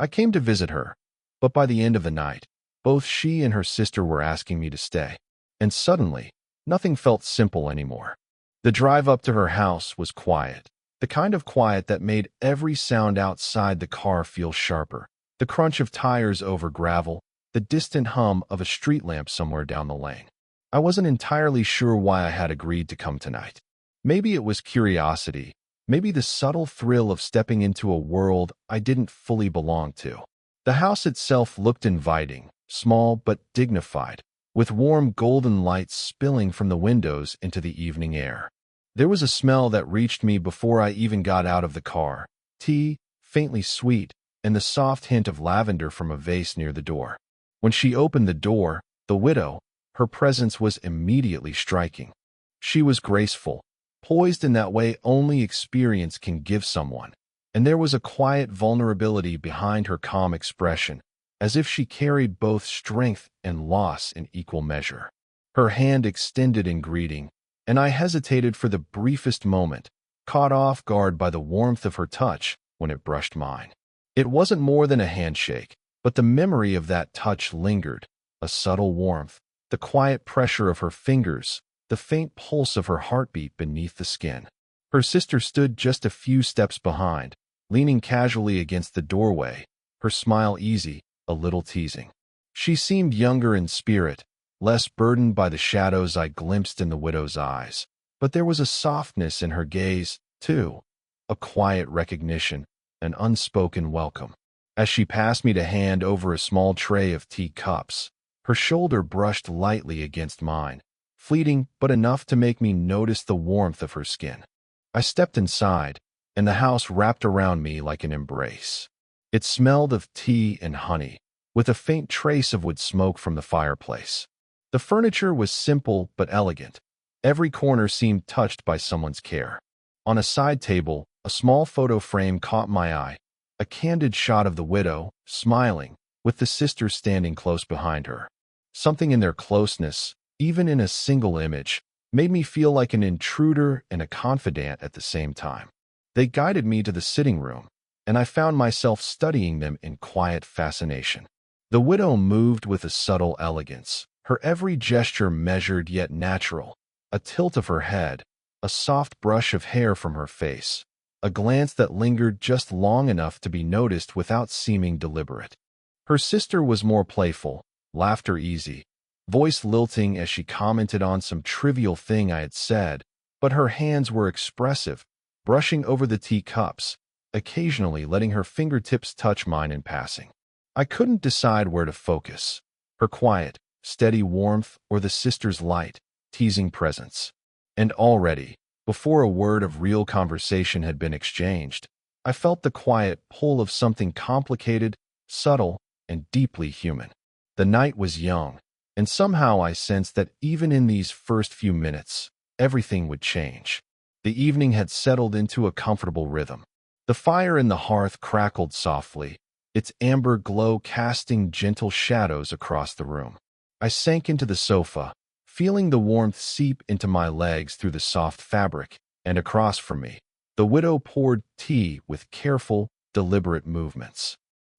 I came to visit her, but by the end of the night, both she and her sister were asking me to stay. And suddenly, nothing felt simple anymore. The drive up to her house was quiet, the kind of quiet that made every sound outside the car feel sharper. The crunch of tires over gravel, the distant hum of a street lamp somewhere down the lane. I wasn't entirely sure why I had agreed to come tonight. Maybe it was curiosity, maybe the subtle thrill of stepping into a world I didn't fully belong to. The house itself looked inviting, small but dignified, with warm golden lights spilling from the windows into the evening air. There was a smell that reached me before I even got out of the car, tea, faintly sweet, and the soft hint of lavender from a vase near the door. When she opened the door, the widow, her presence was immediately striking. She was graceful, poised in that way only experience can give someone, and there was a quiet vulnerability behind her calm expression, as if she carried both strength and loss in equal measure. Her hand extended in greeting, and I hesitated for the briefest moment, caught off guard by the warmth of her touch when it brushed mine. It wasn't more than a handshake, but the memory of that touch lingered, a subtle warmth, the quiet pressure of her fingers, the faint pulse of her heartbeat beneath the skin. Her sister stood just a few steps behind, leaning casually against the doorway, her smile easy, a little teasing. She seemed younger in spirit, less burdened by the shadows I glimpsed in the widow's eyes. But there was a softness in her gaze, too, a quiet recognition, an unspoken welcome. As she passed me to hand over a small tray of tea cups, her shoulder brushed lightly against mine, fleeting but enough to make me notice the warmth of her skin. I stepped inside, and the house wrapped around me like an embrace. It smelled of tea and honey, with a faint trace of wood smoke from the fireplace. The furniture was simple but elegant. Every corner seemed touched by someone's care. On a side table, a small photo frame caught my eye, a candid shot of the widow, smiling, with the sister standing close behind her. Something in their closeness, even in a single image, made me feel like an intruder and a confidant at the same time. They guided me to the sitting room, and I found myself studying them in quiet fascination. The widow moved with a subtle elegance, her every gesture measured yet natural, a tilt of her head, a soft brush of hair from her face, a glance that lingered just long enough to be noticed without seeming deliberate. Her sister was more playful, laughter easy, voice lilting as she commented on some trivial thing I had said, but her hands were expressive, brushing over the teacups, occasionally letting her fingertips touch mine in passing. I couldn't decide where to focus, her quiet, steady warmth or the sister's light, teasing presence. And already, before a word of real conversation had been exchanged, I felt the quiet pull of something complicated, subtle, and deeply human. The night was young, and somehow I sensed that even in these first few minutes, everything would change. The evening had settled into a comfortable rhythm. The fire in the hearth crackled softly, its amber glow casting gentle shadows across the room. I sank into the sofa, feeling the warmth seep into my legs through the soft fabric, and across from me, the widow poured tea with careful, deliberate movements.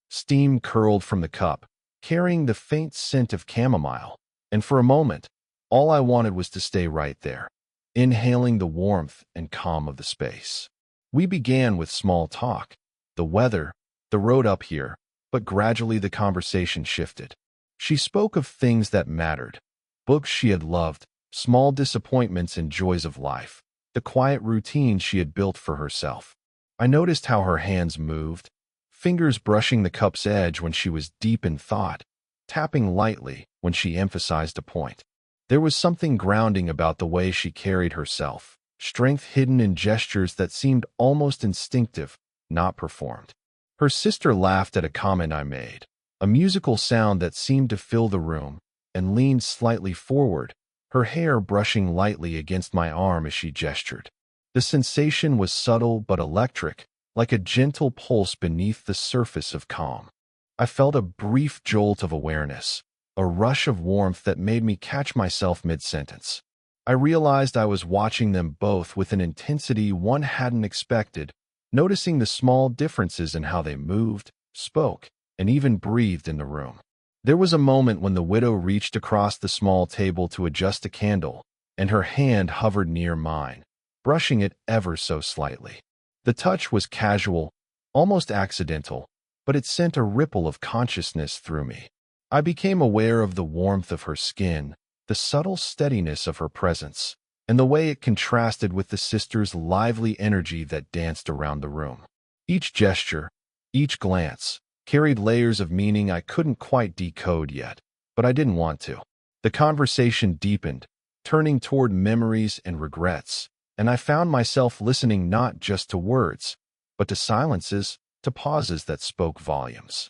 Steam curled from the cup, carrying the faint scent of chamomile, and for a moment, all I wanted was to stay right there, inhaling the warmth and calm of the space. We began with small talk, the weather, the road up here, but gradually the conversation shifted. She spoke of things that mattered, books she had loved, small disappointments and joys of life, the quiet routine she had built for herself. I noticed how her hands moved, fingers brushing the cup's edge when she was deep in thought, tapping lightly when she emphasized a point. There was something grounding about the way she carried herself, strength hidden in gestures that seemed almost instinctive, not performed. Her sister laughed at a comment I made, a musical sound that seemed to fill the room, and leaned slightly forward, her hair brushing lightly against my arm as she gestured. The sensation was subtle but electric, like a gentle pulse beneath the surface of calm. I felt a brief jolt of awareness, a rush of warmth that made me catch myself mid-sentence. I realized I was watching them both with an intensity one hadn't expected, noticing the small differences in how they moved, spoke, and even breathed in the room. There was a moment when the widow reached across the small table to adjust a candle, and her hand hovered near mine, brushing it ever so slightly. The touch was casual, almost accidental, but it sent a ripple of consciousness through me. I became aware of the warmth of her skin, the subtle steadiness of her presence, and the way it contrasted with the sister's lively energy that danced around the room. Each gesture, each glance, carried layers of meaning I couldn't quite decode yet, but I didn't want to. The conversation deepened, turning toward memories and regrets, and I found myself listening not just to words, but to silences, to pauses that spoke volumes.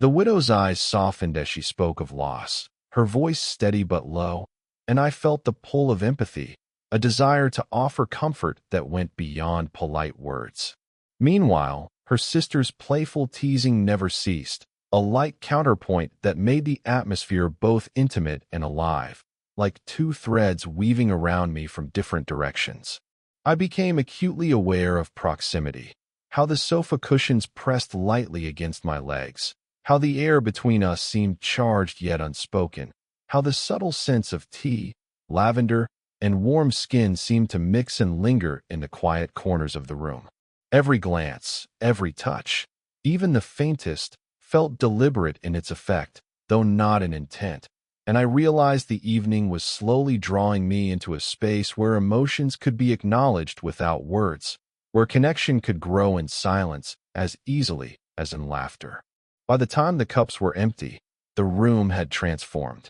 The widow's eyes softened as she spoke of loss, her voice steady but low, and I felt the pull of empathy, a desire to offer comfort that went beyond polite words. Meanwhile, her sister's playful teasing never ceased, a light counterpoint that made the atmosphere both intimate and alive, like two threads weaving around me from different directions. I became acutely aware of proximity, how the sofa cushions pressed lightly against my legs, how the air between us seemed charged yet unspoken, how the subtle scents of tea, lavender, and warm skin seemed to mix and linger in the quiet corners of the room. Every glance, every touch, even the faintest, felt deliberate in its effect, though not in intent, and I realized the evening was slowly drawing me into a space where emotions could be acknowledged without words, where connection could grow in silence as easily as in laughter. By the time the cups were empty, the room had transformed.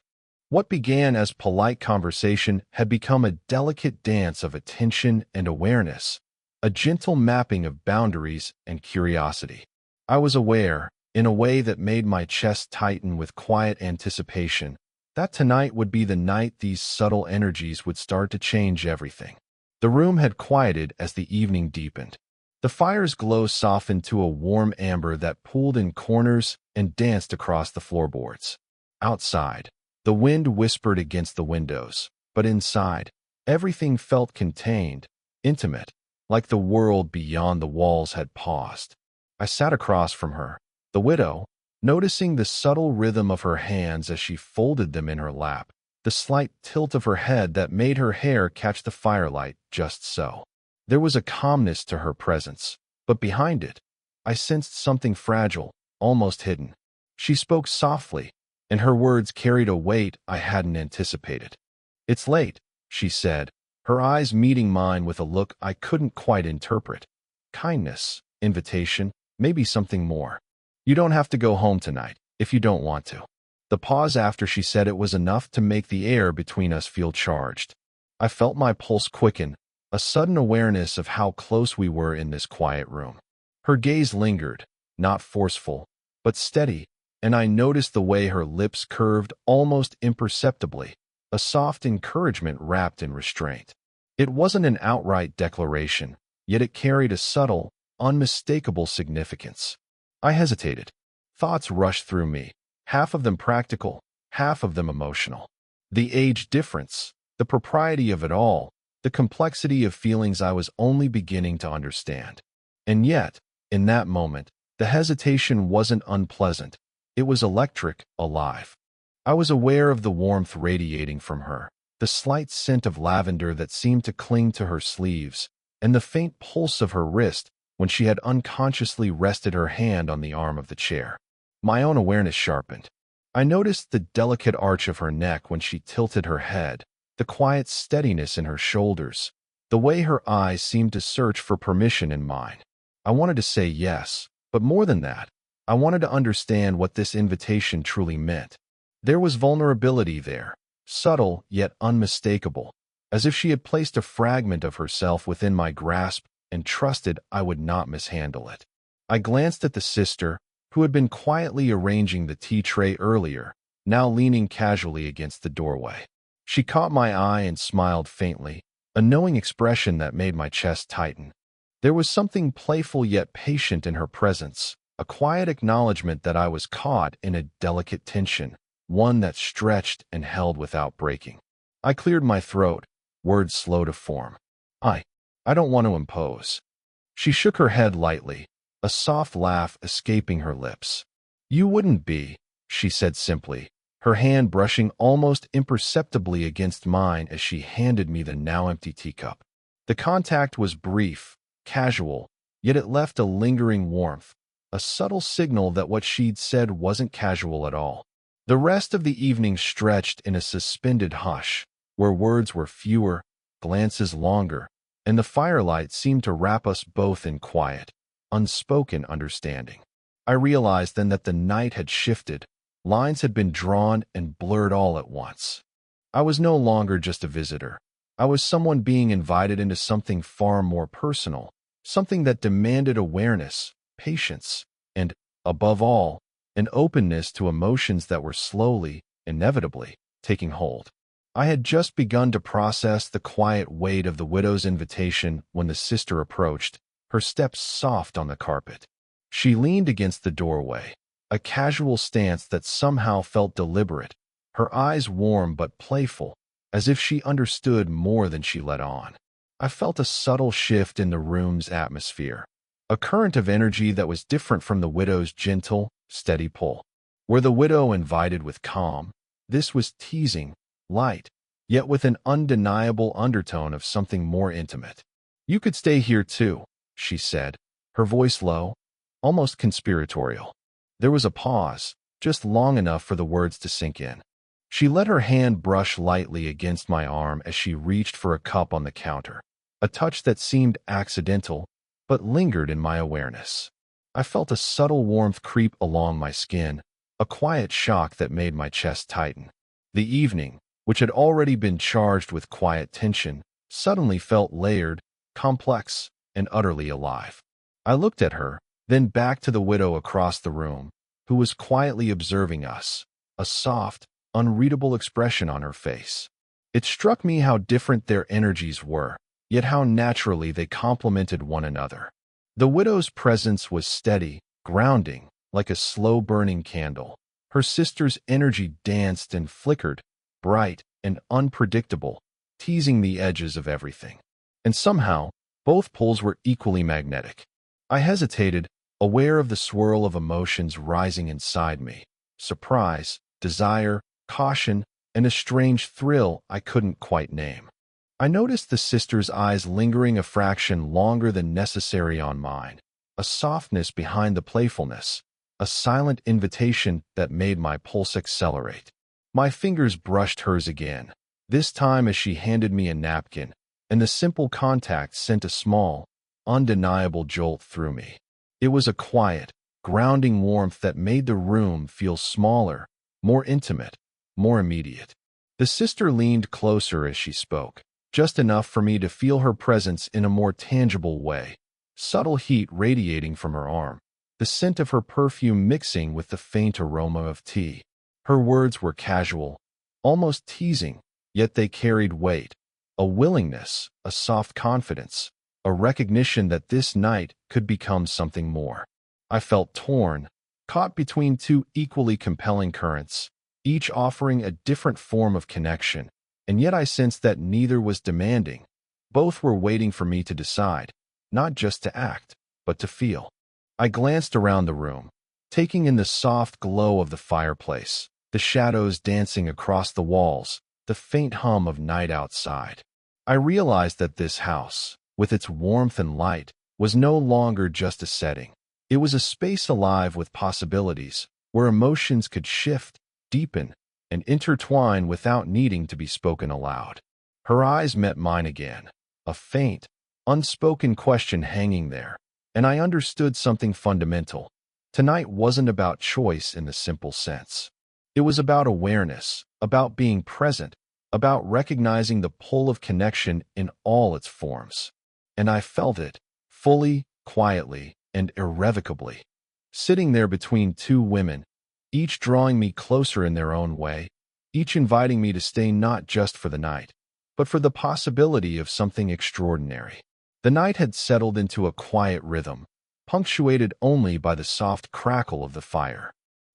What began as polite conversation had become a delicate dance of attention and awareness, a gentle mapping of boundaries and curiosity. I was aware, in a way that made my chest tighten with quiet anticipation, that tonight would be the night these subtle energies would start to change everything. The room had quieted as the evening deepened. The fire's glow softened to a warm amber that pooled in corners and danced across the floorboards. Outside, the wind whispered against the windows, but inside, everything felt contained, intimate, like the world beyond the walls had paused. I sat across from her, the widow, noticing the subtle rhythm of her hands as she folded them in her lap, the slight tilt of her head that made her hair catch the firelight just so. There was a calmness to her presence, but behind it, I sensed something fragile, almost hidden. She spoke softly, and her words carried a weight I hadn't anticipated. "It's late," she said, her eyes meeting mine with a look I couldn't quite interpret. Kindness, invitation, maybe something more. "You don't have to go home tonight, if you don't want to." The pause after she said it was enough to make the air between us feel charged. I felt my pulse quicken, a sudden awareness of how close we were in this quiet room. Her gaze lingered, not forceful, but steady, and I noticed the way her lips curved almost imperceptibly, a soft encouragement wrapped in restraint. It wasn't an outright declaration, yet it carried a subtle, unmistakable significance. I hesitated. Thoughts rushed through me, half of them practical, half of them emotional. The age difference, the propriety of it all, the complexity of feelings I was only beginning to understand. And yet, in that moment, the hesitation wasn't unpleasant. It was electric, alive. I was aware of the warmth radiating from her, the slight scent of lavender that seemed to cling to her sleeves, and the faint pulse of her wrist when she had unconsciously rested her hand on the arm of the chair. My own awareness sharpened. I noticed the delicate arch of her neck when she tilted her head, the quiet steadiness in her shoulders, the way her eyes seemed to search for permission in mine. I wanted to say yes, but more than that, I wanted to understand what this invitation truly meant. There was vulnerability there, subtle yet unmistakable, as if she had placed a fragment of herself within my grasp and trusted I would not mishandle it. I glanced at the sister, who had been quietly arranging the tea tray earlier, now leaning casually against the doorway. She caught my eye and smiled faintly, a knowing expression that made my chest tighten. There was something playful yet patient in her presence, a quiet acknowledgement that I was caught in a delicate tension, one that stretched and held without breaking. I cleared my throat, words slow to form. I don't want to impose." She shook her head lightly, a soft laugh escaping her lips. "You wouldn't be," she said simply, her hand brushing almost imperceptibly against mine as she handed me the now empty teacup. The contact was brief, casual, yet it left a lingering warmth, a subtle signal that what she'd said wasn't casual at all. The rest of the evening stretched in a suspended hush, where words were fewer, glances longer, and the firelight seemed to wrap us both in quiet, unspoken understanding. I realized then that the night had shifted, lines had been drawn and blurred all at once. I was no longer just a visitor. I was someone being invited into something far more personal, something that demanded awareness, patience, and, above all, an openness to emotions that were slowly, inevitably, taking hold. I had just begun to process the quiet weight of the widow's invitation when the sister approached, her steps soft on the carpet. She leaned against the doorway, a casual stance that somehow felt deliberate, her eyes warm but playful, as if she understood more than she let on. I felt a subtle shift in the room's atmosphere, a current of energy that was different from the widow's gentle, steady pull. Where the widow invited with calm, this was teasing, light, yet with an undeniable undertone of something more intimate. "You could stay here too," she said, her voice low, almost conspiratorial. There was a pause, just long enough for the words to sink in. She let her hand brush lightly against my arm as she reached for a cup on the counter, a touch that seemed accidental, but lingered in my awareness. I felt a subtle warmth creep along my skin, a quiet shock that made my chest tighten. The evening, which had already been charged with quiet tension, suddenly felt layered, complex, and utterly alive. I looked at her, then back to the widow across the room, who was quietly observing us, a soft, unreadable expression on her face. It struck me how different their energies were, yet how naturally they complemented one another. The widow's presence was steady, grounding, like a slow-burning candle. Her sister's energy danced and flickered, bright and unpredictable, teasing the edges of everything. And somehow, both poles were equally magnetic. I hesitated, aware of the swirl of emotions rising inside me: surprise, desire, caution, and a strange thrill I couldn't quite name. I noticed the sister's eyes lingering a fraction longer than necessary on mine, a softness behind the playfulness, a silent invitation that made my pulse accelerate. My fingers brushed hers again, this time as she handed me a napkin, and the simple contact sent a small, undeniable jolt through me. It was a quiet, grounding warmth that made the room feel smaller, more intimate, more immediate. The sister leaned closer as she spoke, just enough for me to feel her presence in a more tangible way, subtle heat radiating from her arm, the scent of her perfume mixing with the faint aroma of tea. Her words were casual, almost teasing, yet they carried weight, a willingness, a soft confidence, a recognition that this night could become something more. I felt torn, caught between two equally compelling currents, each offering a different form of connection, and yet I sensed that neither was demanding. Both were waiting for me to decide, not just to act, but to feel. I glanced around the room, taking in the soft glow of the fireplace, the shadows dancing across the walls, the faint hum of night outside. I realized that this house, with its warmth and light, was no longer just a setting. It was a space alive with possibilities, where emotions could shift, deepen, and intertwine without needing to be spoken aloud. Her eyes met mine again, a faint, unspoken question hanging there, and I understood something fundamental. Tonight wasn't about choice in the simple sense. It was about awareness, about being present, about recognizing the pull of connection in all its forms. And I felt it, fully, quietly, and irrevocably. Sitting there between two women, each drawing me closer in their own way, each inviting me to stay not just for the night, but for the possibility of something extraordinary. The night had settled into a quiet rhythm, punctuated only by the soft crackle of the fire.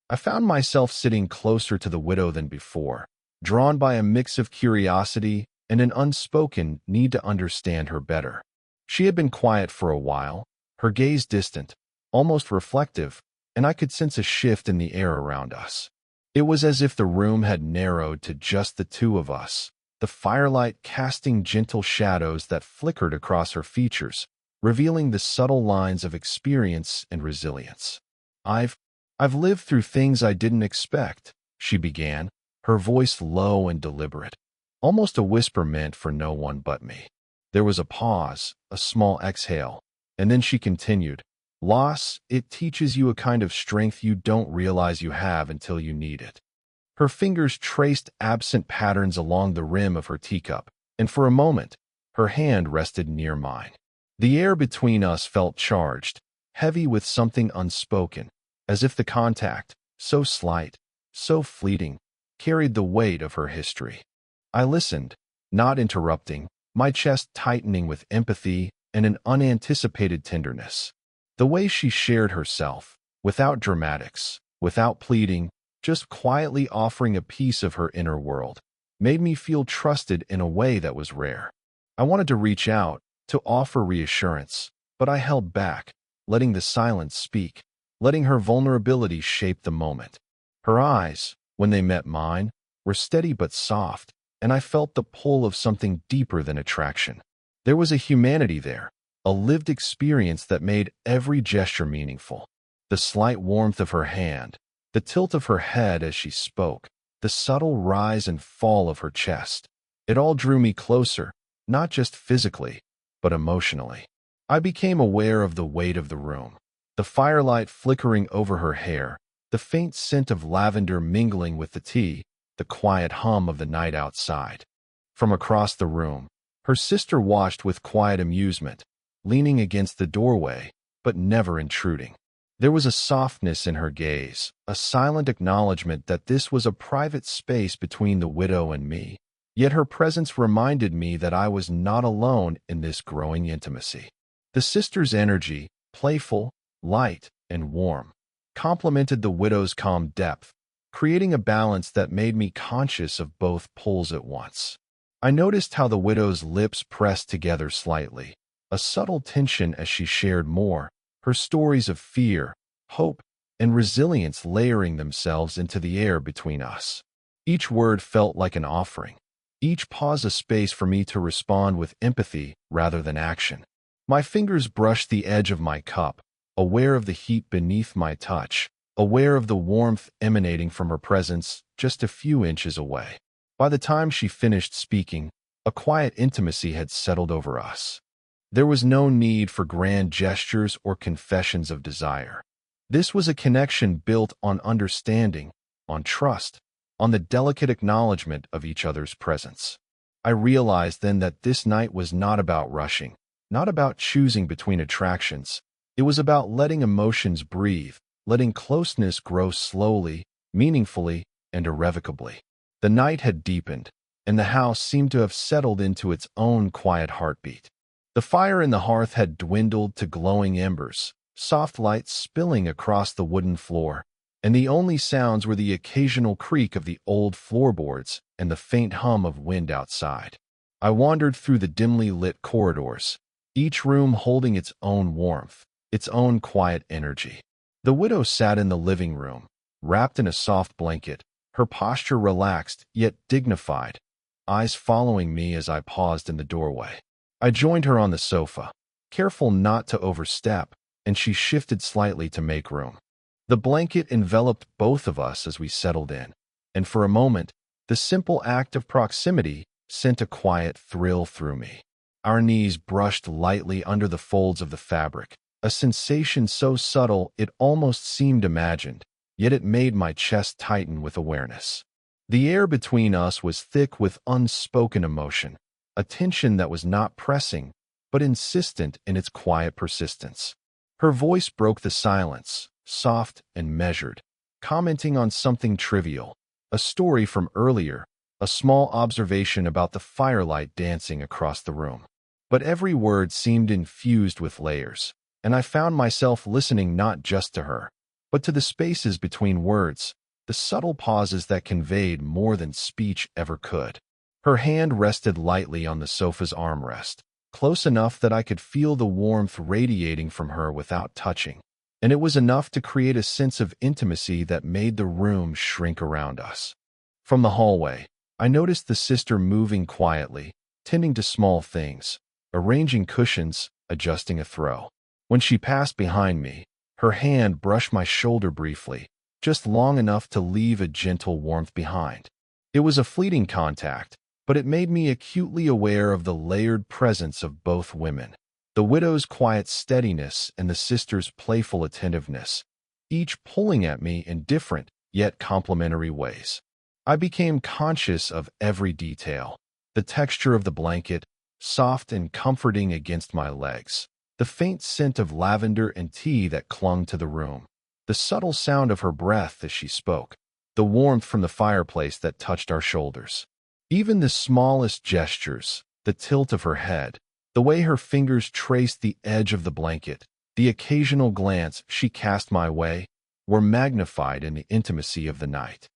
I found myself sitting closer to the widow than before, drawn by a mix of curiosity and an unspoken need to understand her better. She had been quiet for a while, her gaze distant, almost reflective, and I could sense a shift in the air around us. It was as if the room had narrowed to just the two of us, the firelight casting gentle shadows that flickered across her features, revealing the subtle lines of experience and resilience. I've lived through things I didn't expect, she began, her voice low and deliberate, almost a whisper meant for no one but me. There was a pause, a small exhale, and then she continued, "Loss, it teaches you a kind of strength you don't realize you have until you need it." Her fingers traced absent patterns along the rim of her teacup, and for a moment, her hand rested near mine. The air between us felt charged, heavy with something unspoken, as if the contact, so slight, so fleeting, carried the weight of her history. I listened, not interrupting, my chest tightening with empathy and an unanticipated tenderness. The way she shared herself, without dramatics, without pleading, just quietly offering a piece of her inner world, made me feel trusted in a way that was rare. I wanted to reach out, to offer reassurance, but I held back, letting the silence speak, letting her vulnerability shape the moment. Her eyes, when they met mine, were steady but soft, and I felt the pull of something deeper than attraction. There was a humanity there, a lived experience that made every gesture meaningful. The slight warmth of her hand, the tilt of her head as she spoke, the subtle rise and fall of her chest. It all drew me closer, not just physically, but emotionally. I became aware of the weight of the room, the firelight flickering over her hair, the faint scent of lavender mingling with the tea, the quiet hum of the night outside. From across the room, her sister watched with quiet amusement, leaning against the doorway, but never intruding. There was a softness in her gaze, a silent acknowledgement that this was a private space between the widow and me. Yet her presence reminded me that I was not alone in this growing intimacy. The sister's energy, playful, light, and warm, complemented the widow's calm depth, creating a balance that made me conscious of both poles at once. I noticed how the widow's lips pressed together slightly, a subtle tension as she shared more, her stories of fear, hope, and resilience layering themselves into the air between us. Each word felt like an offering, each pause a space for me to respond with empathy rather than action. My fingers brushed the edge of my cup, aware of the heat beneath my touch, aware of the warmth emanating from her presence just a few inches away. By the time she finished speaking, a quiet intimacy had settled over us. There was no need for grand gestures or confessions of desire. This was a connection built on understanding, on trust, on the delicate acknowledgement of each other's presence. I realized then that this night was not about rushing, not about choosing between attractions. It was about letting emotions breathe, letting closeness grow slowly, meaningfully, and irrevocably. The night had deepened, and the house seemed to have settled into its own quiet heartbeat. The fire in the hearth had dwindled to glowing embers, soft light spilling across the wooden floor, and the only sounds were the occasional creak of the old floorboards and the faint hum of wind outside. I wandered through the dimly lit corridors, each room holding its own warmth, its own quiet energy. The widow sat in the living room, wrapped in a soft blanket, her posture relaxed yet dignified, eyes following me as I paused in the doorway. I joined her on the sofa, careful not to overstep, and she shifted slightly to make room. The blanket enveloped both of us as we settled in, and for a moment, the simple act of proximity sent a quiet thrill through me. Our knees brushed lightly under the folds of the fabric, a sensation so subtle it almost seemed imagined, yet it made my chest tighten with awareness. The air between us was thick with unspoken emotion, a tension that was not pressing, but insistent in its quiet persistence. Her voice broke the silence, soft and measured, commenting on something trivial, a story from earlier, a small observation about the firelight dancing across the room. But every word seemed infused with layers, and I found myself listening not just to her, but to the spaces between words, the subtle pauses that conveyed more than speech ever could. Her hand rested lightly on the sofa's armrest, close enough that I could feel the warmth radiating from her without touching. and it was enough to create a sense of intimacy that made the room shrink around us. From the hallway, I noticed the sister moving quietly, tending to small things, arranging cushions, adjusting a throw. When she passed behind me, her hand brushed my shoulder briefly, just long enough to leave a gentle warmth behind. It was a fleeting contact, but it made me acutely aware of the layered presence of both women. The widow's quiet steadiness and the sister's playful attentiveness, each pulling at me in different, yet complementary ways. I became conscious of every detail: the texture of the blanket, soft and comforting against my legs, the faint scent of lavender and tea that clung to the room, the subtle sound of her breath as she spoke, the warmth from the fireplace that touched our shoulders. Even the smallest gestures, the tilt of her head, the way her fingers traced the edge of the blanket, the occasional glance she cast my way, were magnified in the intimacy of the night.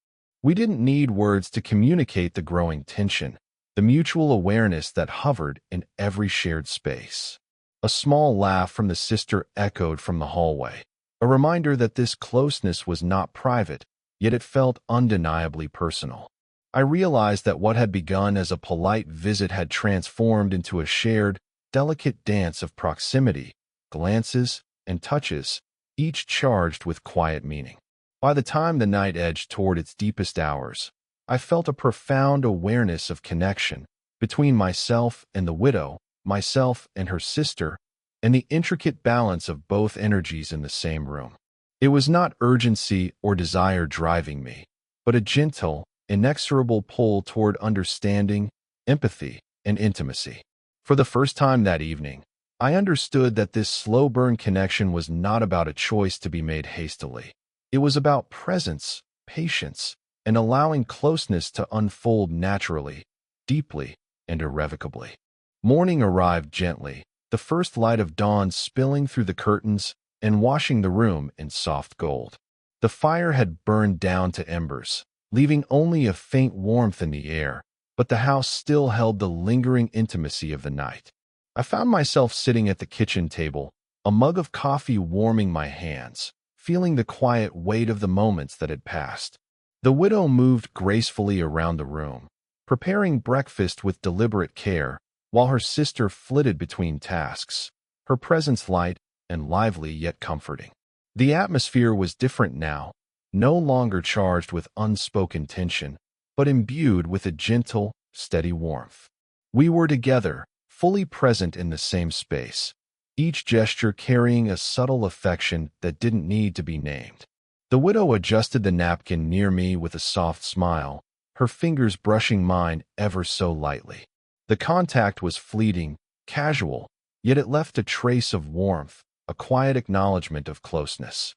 We didn't need words to communicate the growing tension, the mutual awareness that hovered in every shared space. A small laugh from the sister echoed from the hallway, a reminder that this closeness was not private, yet it felt undeniably personal. I realized that what had begun as a polite visit had transformed into a shared, delicate dance of proximity, glances, and touches, each charged with quiet meaning. By the time the night edged toward its deepest hours, I felt a profound awareness of connection between myself and the widow, myself and her sister, and the intricate balance of both energies in the same room. It was not urgency or desire driving me, but a gentle, inexorable pull toward understanding, empathy, and intimacy. For the first time that evening, I understood that this slow-burn connection was not about a choice to be made hastily. It was about presence, patience, and allowing closeness to unfold naturally, deeply, and irrevocably. Morning arrived gently, the first light of dawn spilling through the curtains and washing the room in soft gold. The fire had burned down to embers, leaving only a faint warmth in the air, but the house still held the lingering intimacy of the night. I found myself sitting at the kitchen table, a mug of coffee warming my hands, feeling the quiet weight of the moments that had passed. The widow moved gracefully around the room, preparing breakfast with deliberate care, while her sister flitted between tasks, her presence light and lively yet comforting. The atmosphere was different now, no longer charged with unspoken tension, but imbued with a gentle, steady warmth. We were together, fully present in the same space, each gesture carrying a subtle affection that didn't need to be named. The widow adjusted the napkin near me with a soft smile, her fingers brushing mine ever so lightly. The contact was fleeting, casual, yet it left a trace of warmth, a quiet acknowledgement of closeness.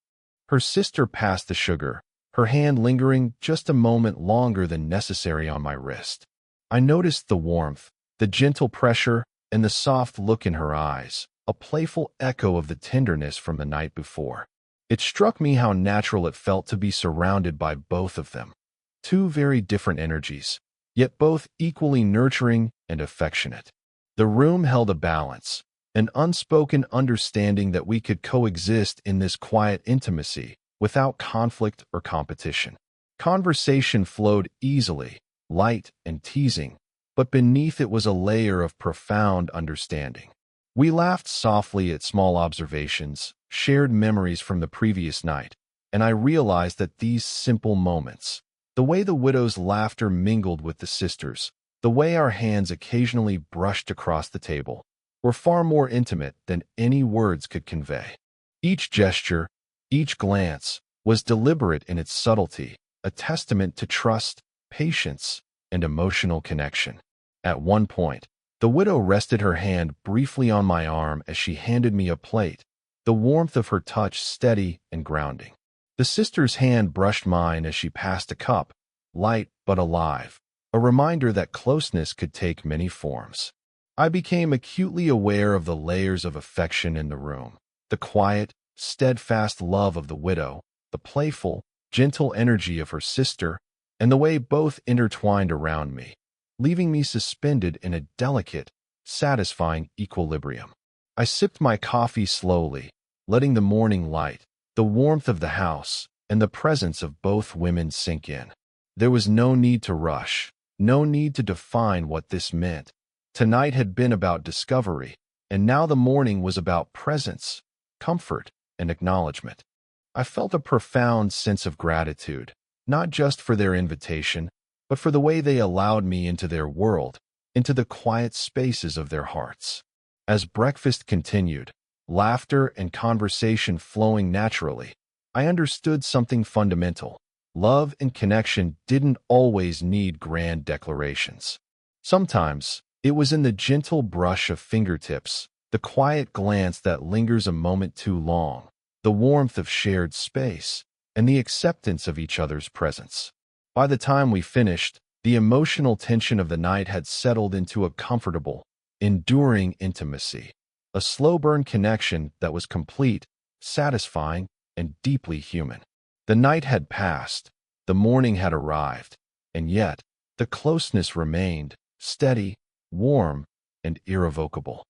Her sister passed the sugar, her hand lingering just a moment longer than necessary on my wrist. I noticed the warmth, the gentle pressure, and the soft look in her eyes, a playful echo of the tenderness from the night before. It struck me how natural it felt to be surrounded by both of them. Two very different energies, yet both equally nurturing and affectionate. The room held a balance, an unspoken understanding that we could coexist in this quiet intimacy without conflict or competition. Conversation flowed easily, light and teasing, but beneath it was a layer of profound understanding. We laughed softly at small observations, shared memories from the previous night, and I realized that these simple moments, the way the widow's laughter mingled with the sisters', the way our hands occasionally brushed across the table, were far more intimate than any words could convey. Each gesture, each glance, was deliberate in its subtlety, a testament to trust, patience, and emotional connection. At one point, the widow rested her hand briefly on my arm as she handed me a plate, the warmth of her touch steady and grounding. The sister's hand brushed mine as she passed a cup, light but alive, a reminder that closeness could take many forms. I became acutely aware of the layers of affection in the room, the quiet, steadfast love of the widow, the playful, gentle energy of her sister, and the way both intertwined around me, leaving me suspended in a delicate, satisfying equilibrium. I sipped my coffee slowly, letting the morning light, the warmth of the house, and the presence of both women sink in. There was no need to rush, no need to define what this meant. Tonight had been about discovery, and now the morning was about presence, comfort, and acknowledgement. I felt a profound sense of gratitude, not just for their invitation, but for the way they allowed me into their world, into the quiet spaces of their hearts. As breakfast continued, laughter and conversation flowing naturally, I understood something fundamental. Love and connection didn't always need grand declarations. Sometimes, it was in the gentle brush of fingertips, the quiet glance that lingers a moment too long, the warmth of shared space, and the acceptance of each other's presence. By the time we finished, the emotional tension of the night had settled into a comfortable, enduring intimacy, a slow-burn connection that was complete, satisfying, and deeply human. The night had passed, the morning had arrived, and yet the closeness remained, steady, warm, and irrevocable.